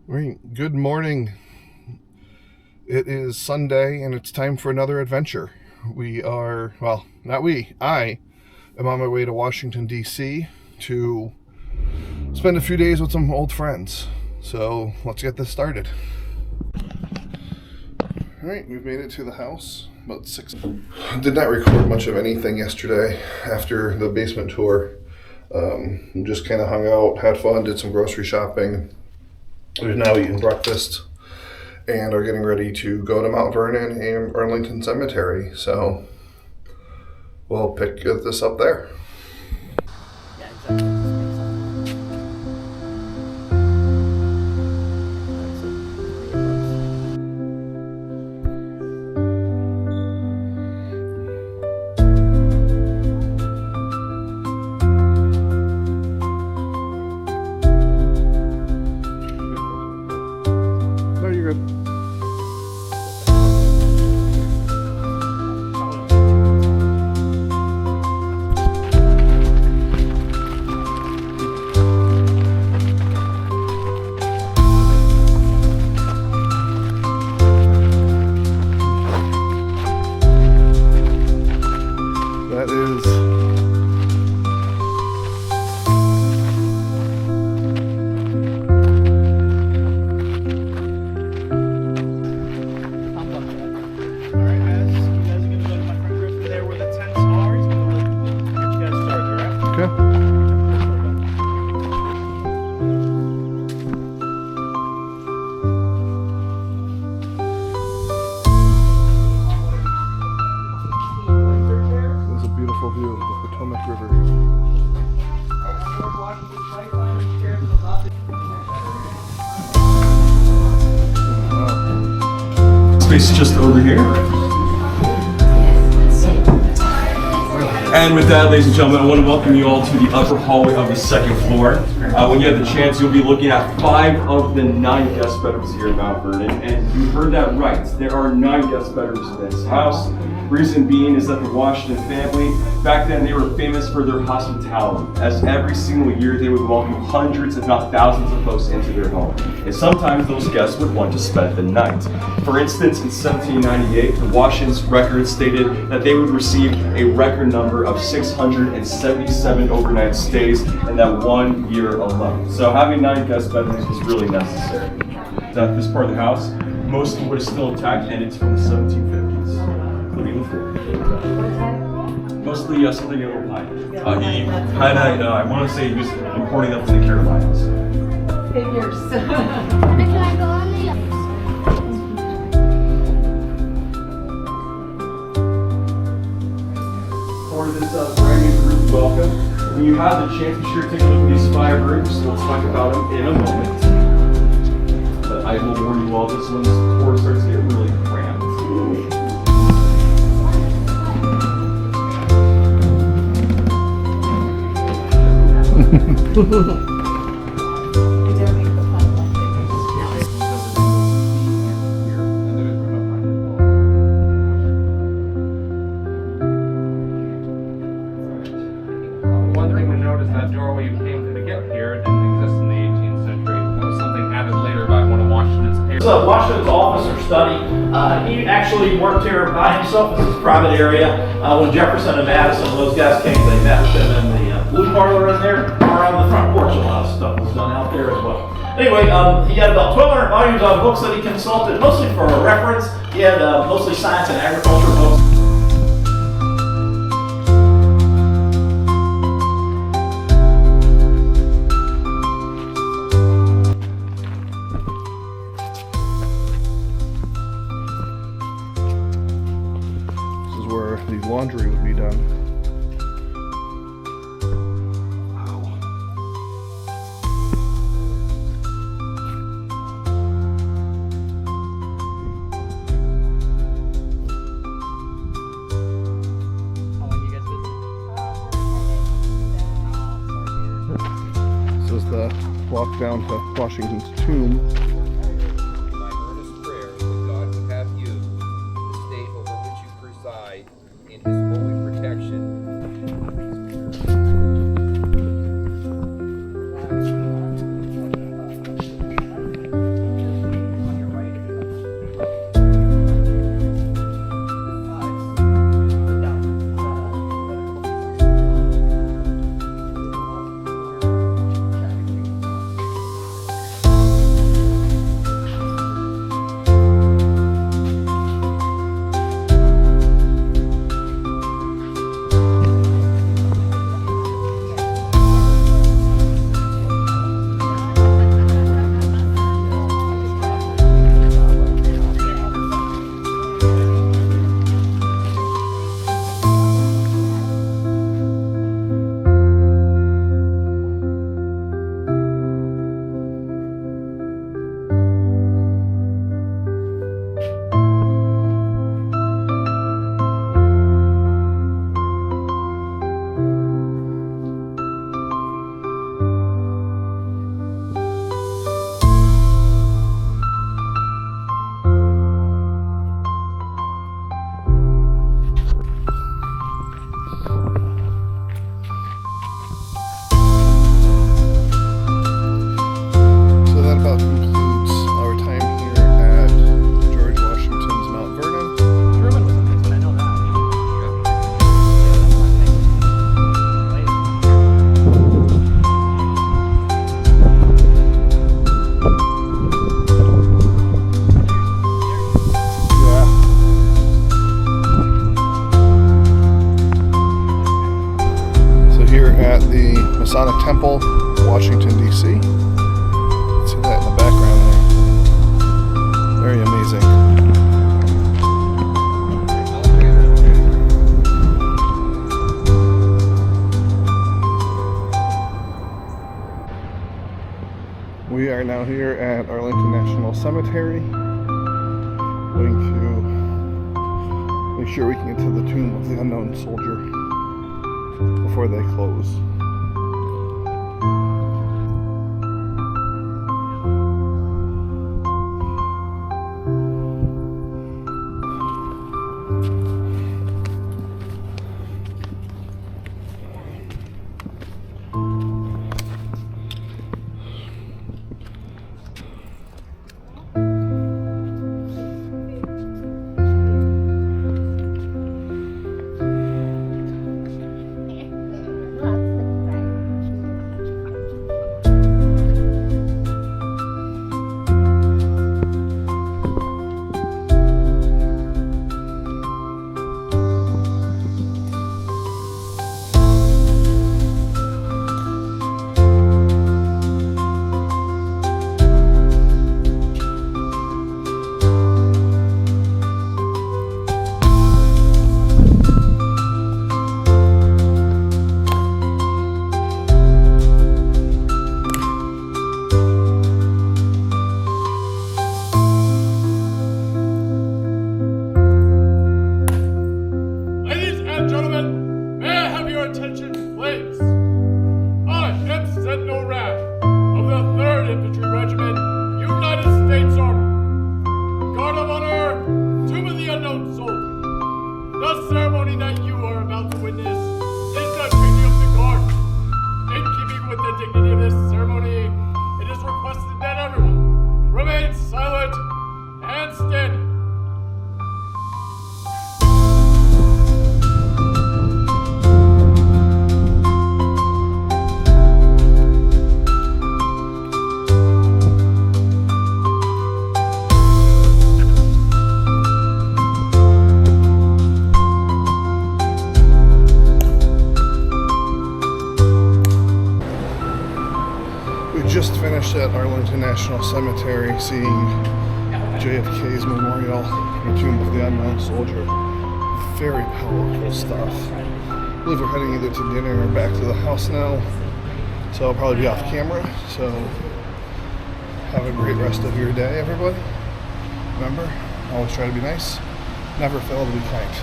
Right. Good morning. It is Sunday and it's time for another adventure. I am on my way to Washington, D.C. to spend a few days with some old friends. So let's get this started. All right, we've made it to the house. About 6. Did not record much of anything yesterday after the basement tour. Just kind of hung out, had fun, did some grocery shopping. We've now eaten breakfast and are getting ready to go to Mount Vernon and Arlington Cemetery. So we'll pick this up there. Yeah, exactly. Space just over here. And with that, ladies and gentlemen, I want to welcome you all to the upper hallway of the second floor. When you have the chance, you'll be looking at 5 of the 9 guest bedrooms here in Mount Vernon. And you heard that right. There are 9 guest bedrooms in this house. Reason being is that the Washington family, back then they were famous for their hospitality, as every single year they would welcome hundreds if not thousands of folks into their home. And sometimes those guests would want to spend the night. For instance, in 1798, the Washington's record stated that they would receive a record number of 677 overnight stays in that 1 year alone. So having 9 guest bedrooms was really necessary. That this part of the house, most of what is still intact, and it's from the 1750s. Including the floor. Mostly something yellow pine. I want to say he was importing them from the Carolinas. Figures. Can I go on the For this brand new group, welcome. When you have the chance, be sure to take a look at these 5 rooms. We'll talk about them in a moment. But I will warn you all, this one's tour starts to get really cramped. One thing to note is that doorway you came to get here didn't exist in the 18th century. That was something added later by one of Washington's heirs. Washington's office or study. He actually worked here by himself in his private area. When Jefferson and Madison, those guys came, they met with him in the blue parlor in there, around the front porch. A lot of stuff was done out there as well. Anyway, he had about 1,200 volumes of books that he consulted, mostly for a reference. He had mostly science and agriculture books. This is where the laundry would be done. This is the walk down to Washington's tomb. My earnest prayer that God would have you, the state over which you preside, in His holy protection. Temple, Washington, D.C. See that in the background there. Very amazing. We are now here at Arlington National Cemetery, going to make sure we can get to the tomb of the unknown soldier before they close. The ceremony that you are about to witness is the training of the guard. In keeping with the dignity of this ceremony, it is requested that everyone remain silent and standing. Just finished at Arlington National Cemetery seeing JFK's memorial, the tomb of the unknown soldier. Very powerful stuff. I believe we're heading either to dinner or back to the house now, so I'll probably be off camera. So have a great rest of your day, everybody. Remember, always try to be nice, never fail to be kind.